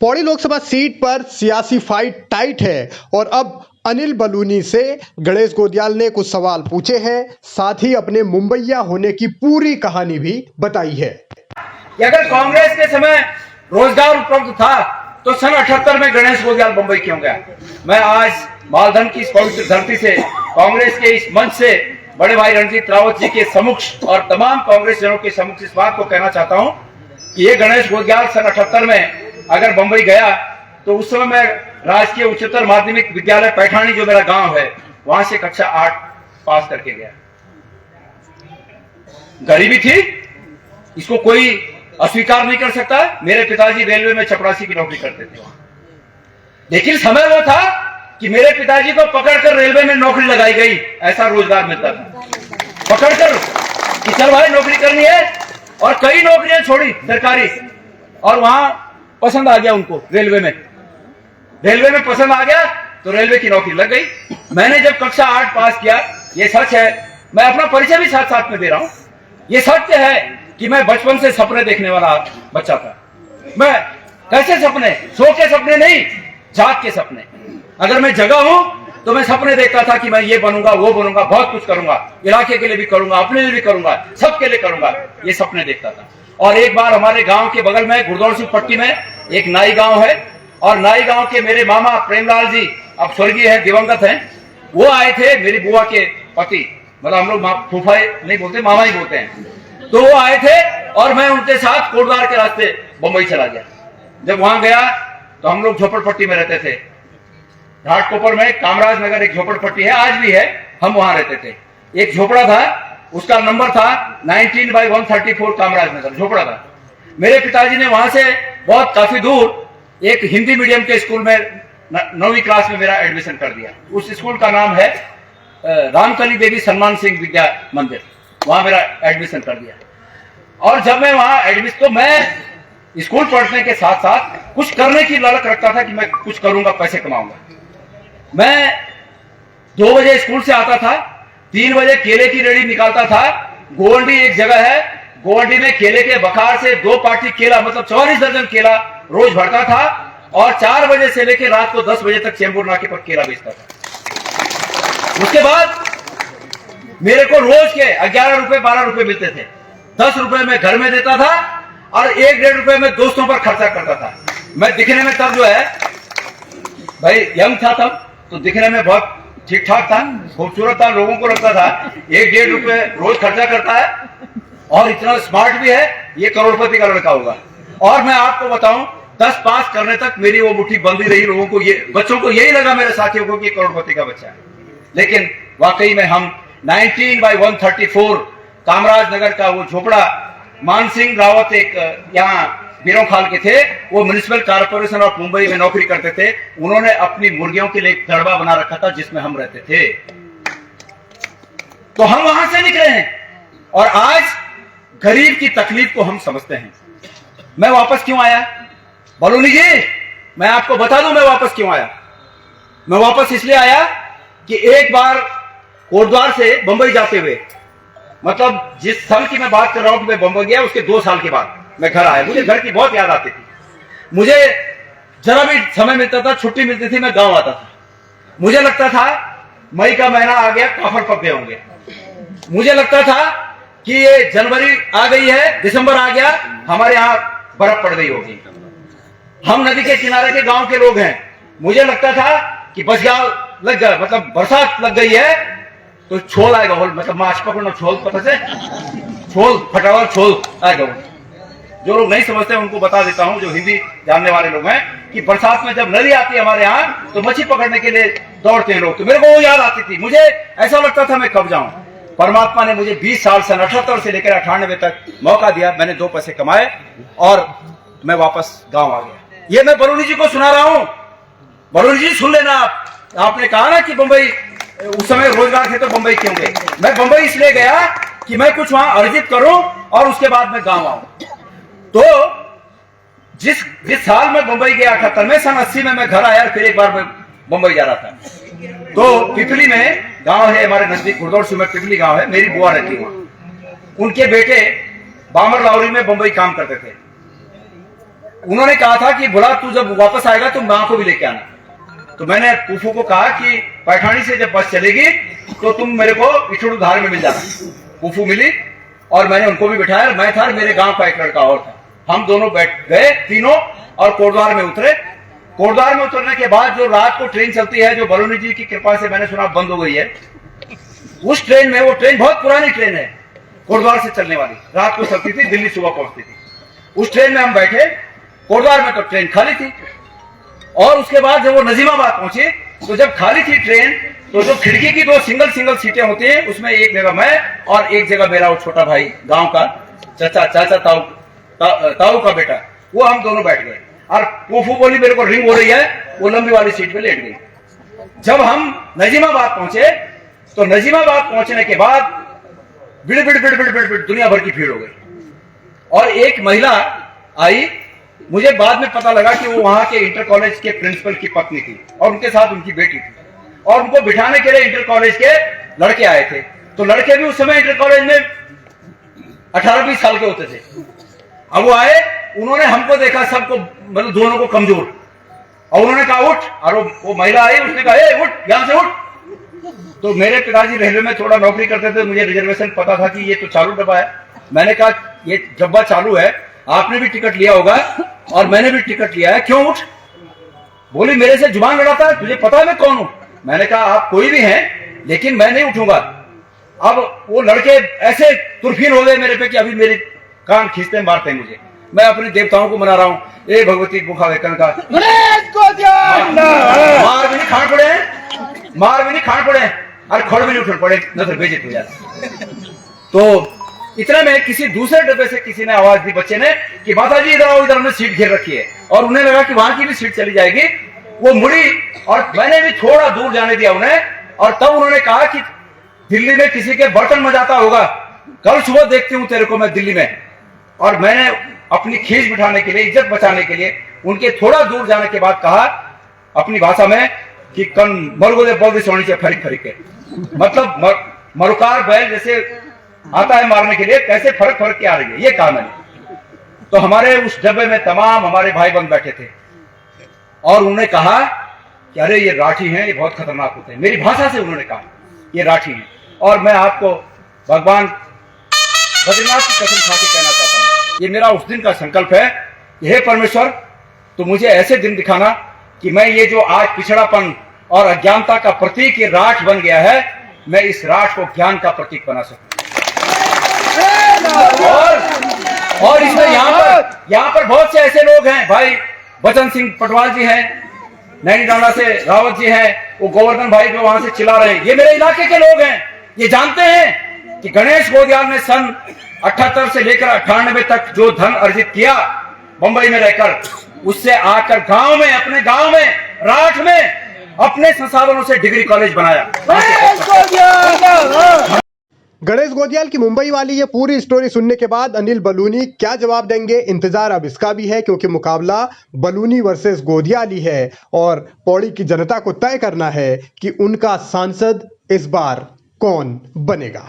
Pauri Lok Sabha seat पर सियासी fight tight है और अब अनिल बलूनी से गणेश गोदियाल ने कुछ सवाल पूछे हैं, साथ ही अपने मुंबईया होने की पूरी कहानी भी बताई है। अगर कांग्रेस के समय रोजगार उपलब्ध था तो सन 78 में गणेश गोदियाल मुंबई क्यों गया? मैं आज मालधन की इस पवित्र धरती से, कांग्रेस के इस मंच से बड़े भाई रणजीत रावत जी के समक्ष और तमाम कांग्रेस जनों के समक्ष इस बात को कहना चाहता हूं कि ये गणेश गोदियाल सन 78 में अगर बंबई गया तो उस समय मैं राजकीय उच्चतर माध्यमिक विद्यालय पैठानी, जो मेरा गांव है, वहां से कक्षा 8 पास करके गया। गरीबी थी, इसको कोई अस्वीकार नहीं कर सकता। मेरे पिताजी रेलवे में चपरासी की नौकरी करते थे, लेकिन समय वो था कि मेरे पिताजी को पकड़कर रेलवे में नौकरी लगाई गई, ऐसा रोजगार मिलता था। पकड़कर कि चल भाई नौकरी करनी है, और कई नौकरियां छोड़ी सरकारी, और वहां पसंद आ गया उनको रेलवे में पसंद आ गया तो रेलवे की नौकरी लग गई। मैंने जब कक्षा 8 पास किया, ये सच है, मैं अपना परिचय भी साथ साथ में दे रहा हूं, ये सत्य है कि मैं बचपन से सपने देखने वाला बच्चा था। मैं कैसे सपने? सो के सपने नहीं, जाग के सपने। अगर मैं जगा हूं तो मैं सपने देखता था कि मैं ये बनूंगा, वो बनूंगा, बहुत कुछ करूंगा, इलाके के लिए भी करूंगा, अपने लिए भी करूंगा, सबके लिए करूंगा, ये सपने देखता था। और एक बार हमारे गांव के बगल में गुरदौड़ सिंह पट्टी में एक नाई गांव है, और नाई गांव के मेरे मामा प्रेमलाल जी, अब स्वर्गीय है, दिवंगत हैं, वो आए थे, मेरी बुआ के पति, मतलब हम लोग फूफा नहीं बोलते, मामा ही बोलते हैं। तो वो आए थे और मैं उनके साथ कोटद्वार के रास्ते बंबई चला गया। जब वहां गया तो हम लोग झोपड़पट्टी में रहते थे, घाटकोपर में कामराज नगर एक झोपड़पट्टी है, आज भी है, हम वहां रहते थे। एक झोपड़ा था, उसका नंबर था 19/134 कामराज नगर झोपड़ा था। मेरे पिताजी ने वहां से बहुत काफी दूर एक हिंदी मीडियम के स्कूल में 9वीं क्लास में मेरा एडमिशन कर दिया। उस स्कूल का नाम है रामकली देवी सम्मान सिंह विद्या मंदिर, वहां मेरा एडमिशन कर दिया। और जब मैं वहां एडमिशन, तो मैं स्कूल पढ़ने के साथ साथ कुछ करने की लालच रखता था कि मैं कुछ करूंगा, पैसे कमाऊंगा। मैं 2 बजे स्कूल से आता था, 3 बजे केले की रेडी निकालता था। गोवंडी एक जगह है, गोवंडी में केले के बखार से 2 पार्टी केला, मतलब 44 दर्जन केला रोज भरता था, और 4 बजे से लेकर रात को 10 बजे तक चेंबूर नाके पर केला बेचता था। उसके बाद मेरे को रोज के 11 रुपए 12 रुपए मिलते थे। 10 रुपए में घर में देता था और 1-1.5 रुपए में दोस्तों पर खर्चा करता था। मैं दिखने में तब जो है भाई यंग था, तब तो दिखने में बहुत ठीक ठाक था, खूबसूरत था, लोगों को लगता था 1-1.5 रुपए रोज खर्चा करता है और इतना स्मार्ट भी है, ये करोड़पति का लड़का होगा। और मैं आपको बताऊं, 10 पास करने तक मेरी वो मुट्ठी बंद ही रही। लोगों को, ये बच्चों को यही लगा, मेरे साथियों को, कि करोड़पति का बच्चा है। लेकिन वाकई में हम 19/134 कामराज नगर का वो झोपड़ा, मानसिंह रावत एक यहाँ बिरोखाल के थे, वो म्युनिसिपल कॉर्पोरेशन ऑफ मुंबई में नौकरी करते थे। उन्होंने अपनी मुर्गियों के लिए एक दड़बा बना रखा था जिसमें हम रहते थे। तो हम वहां से निकले हैं और आज गरीब की तकलीफ को हम समझते हैं। मैं वापस क्यों आया बलूनी जी? मैं आपको बता दूं मैं वापस क्यों आया। मैं वापस इसलिए आया कि एक बार कोटद्वार से बंबई जाते हुए, मतलब जिस साल की मैं बात कर रहा हूं कि मैं बंबई गया, उसके 2 साल के बाद मैं घर आया। मुझे घर की बहुत याद आती थी। मुझे जरा भी समय मिलता था, छुट्टी मिलती थी, मैं गांव आता था। मुझे लगता था मई का महीना आ गया, काफर पक गए होंगे। मुझे लगता था कि ये जनवरी आ गई है, दिसंबर आ गया, हमारे यहां बर्फ पड़ गई होगी। हम नदी के किनारे के गांव के लोग हैं। मुझे लगता था कि बसगांव लग गया, मतलब बरसात लग गई है तो छोल आएगा, मतलब माछ पकड़ना, छोल, पता से छोल, फटावल छोल आएगा। जो लोग नहीं समझते उनको बता देता हूं, जो हिंदी जानने वाले लोग हैं, कि बरसात में जब नदी आती है हमारे यहाँ तो मछली पकड़ने के लिए दौड़ते हैं लोग। तो मेरे को वो याद आती थी। मुझे ऐसा लगता था मैं कब जाऊं। परमात्मा ने मुझे 20 साल, सन 78 से लेकर 98 तक मौका दिया। मैंने 2 पैसे कमाए और मैं वापस गांव आ गया। ये मैं बलूनी जी को सुना रहा हूं। बलूनी जी सुन लेना। आपने कहा ना कि बंबई उस समय रोजगार थे तो बंबई क्यों गए? मैं बंबई इसलिए गया कि मैं कुछ वहां अर्जित करूं और उसके बाद मैं गांव आऊं। तो जिस साल मैं बंबई गया 78 में, सन 80 में मैं घर आया, फिर एक बार मैं बंबई जा रहा था। तो पिपली में गांव है हमारे नजदीक, गुरदौड़ सिंह में पिपली गांव है, मेरी बुआ रहती है। उनके बेटे बामर लाहौरी में बंबई काम करते थे। उन्होंने कहा था कि बोला तू जब वापस आएगा तो मां को भी लेके आना। तो मैंने फूफू को कहा कि पैठानी से जब बस चलेगी तो तुम मेरे को इठूड़ धार में मिल जाना। फूफू मिली और मैंने उनको भी बिठाया। मैं था, मेरे गांव का एक लड़का और था। हम दोनों बैठ गए तीनों और कोटद्वार में उतरे। कोटद्वार में उतरने के बाद जो रात को ट्रेन चलती है, जो बलूनी जी की कृपा से मैंने सुना बंद हो गई है, उस ट्रेन में, वो ट्रेन बहुत पुरानी ट्रेन है, कोटद्वार से चलने वाली, रात को चलती थी, दिल्ली सुबह पहुंचती थी। उस ट्रेन में हम बैठे। कोटद्वार में तो ट्रेन खाली थी। और उसके बाद जब वो नजीमाबाद पहुंचे तो जब खाली थी ट्रेन, तो जो खिड़की की दो सिंगल सिंगल सीटें होती हैं, उसमें एक जगह मैं और एक जगह मेरा वो छोटा भाई, गांव का चाचा ताऊ का बेटा, वो हम दोनों बैठ गए। और फूफू बोली मेरे को रिंग हो रही है, वो लंबी वाली सीट पे लेट गई। जब हम नजीमाबाद पहुंचे तो नजीमाबाद पहुंचने के बाद बिड़ बिड़ बिड़ बिड़ बिड़ बिड़ दुनिया भर की भीड़ हो गई। और एक महिला आई, मुझे बाद में पता लगा कि वो वहां के इंटर कॉलेज के प्रिंसिपल की पत्नी थी और उनके साथ उनकी बेटी थी। और उनको बिठाने के लिए इंटर कॉलेज के लड़के आए थे। तो लड़के भी उस समय इंटर कॉलेज में 18-20 साल के होते थे। अब वो आए, उन्होंने हमको देखा, सबको, मतलब दोनों को कमजोर, और उन्होंने कहा उठ। और वो महिला आई, उसने कहा ए उठ, यहां से उठ। तो मेरे पिताजी रेलवे में थोड़ा नौकरी करते थे, मुझे रिजर्वेशन पता था कि ये तो चालू डब्बा है। मैंने कहा ये डब्बा चालू है, आपने भी टिकट लिया होगा और मैंने भी टिकट लिया है, क्यों उठ? बोली मेरे से जुबान लड़ाता है, तुझे पता है मैं कौन हूं? मैंने कहा आप कोई भी हैं, लेकिन मैं नहीं उठूंगा। अब वो लड़के ऐसे तुरफीन हो गए मेरे पे कि अभी मेरे कान खींचते मारते हैं मुझे। मैं अपने देवताओं को मना रहा हूं, ए भगवती गुफा वेकन का मार भी नहीं खान पड़े, मार भी नहीं खान पड़े, और खड़ भी नहीं उठन पड़े, न तो बेइज्जत हो जाए। तो इतने में किसी दूसरे डब्बे से किसी ने आवाज दी, बच्चे ने, कि माता जी इधर आओ, इधर हमने सीट घेर रखी है। और उन्हें लगा कि वहां की भी सीट चली जाएगी। वो मुड़ी और मैंने भी थोड़ा दूर जाने दिया उन्हें। और तब उन्होंने कहा कि दिल्ली में किसी के बर्तन मजाता होगा, कल सुबह देखती हूं तेरे को मैं दिल्ली में। और मैंने अपनी खींच बिठाने के लिए, इज्जत बचाने के लिए उनके थोड़ा दूर जाने के बाद कहा अपनी भाषा में कि कन मरगोदे बोल सोनी से फरिक फरिक है, मतलब मरुकार बैल जैसे आता है मारने के लिए, कैसे फर्क फर्क के आ रही है, ये कहा मैंने। तो हमारे उस डब्बे में तमाम हमारे भाई बंद बैठे थे और उन्होंने कहा कि अरे ये राठी हैं, ये बहुत खतरनाक होते हैं। मेरी भाषा से उन्होंने कहा ये राठी हैं। और मैं आपको भगवान बद्रीनाथ की कसम खा के कहना चाहता हूं, ये मेरा उस दिन का संकल्प है कि हे परमेश्वर, तो मुझे ऐसे दिन दिखाना कि मैं ये जो आज पिछड़ापन और अज्ञानता का प्रतीक ये राठ बन गया है, मैं इस राठ को ज्ञान का प्रतीक बना सकूं। और इसमें यहाँ पर बहुत से ऐसे लोग हैं, भाई बचन सिंह पटवाल जी हैं, नैनीडांडा से रावत जी हैं, वो गोवर्धन भाई जो वहां से चिल्ला रहे हैं, ये मेरे इलाके के लोग हैं। ये जानते हैं कि गणेश गोदियाल ने सन 78 से लेकर 98 तक जो धन अर्जित किया बंबई में रहकर, उससे आकर गांव में, अपने गांव में, राठ में अपने संसाधनों से डिग्री कॉलेज बनाया। गणेश गोदियाल की मुंबई वाली ये पूरी स्टोरी सुनने के बाद अनिल बलूनी क्या जवाब देंगे, इंतजार अब इसका भी है, क्योंकि मुकाबला बलूनी वर्सेस गोदियाल ही है और पौड़ी की जनता को तय करना है कि उनका सांसद इस बार कौन बनेगा।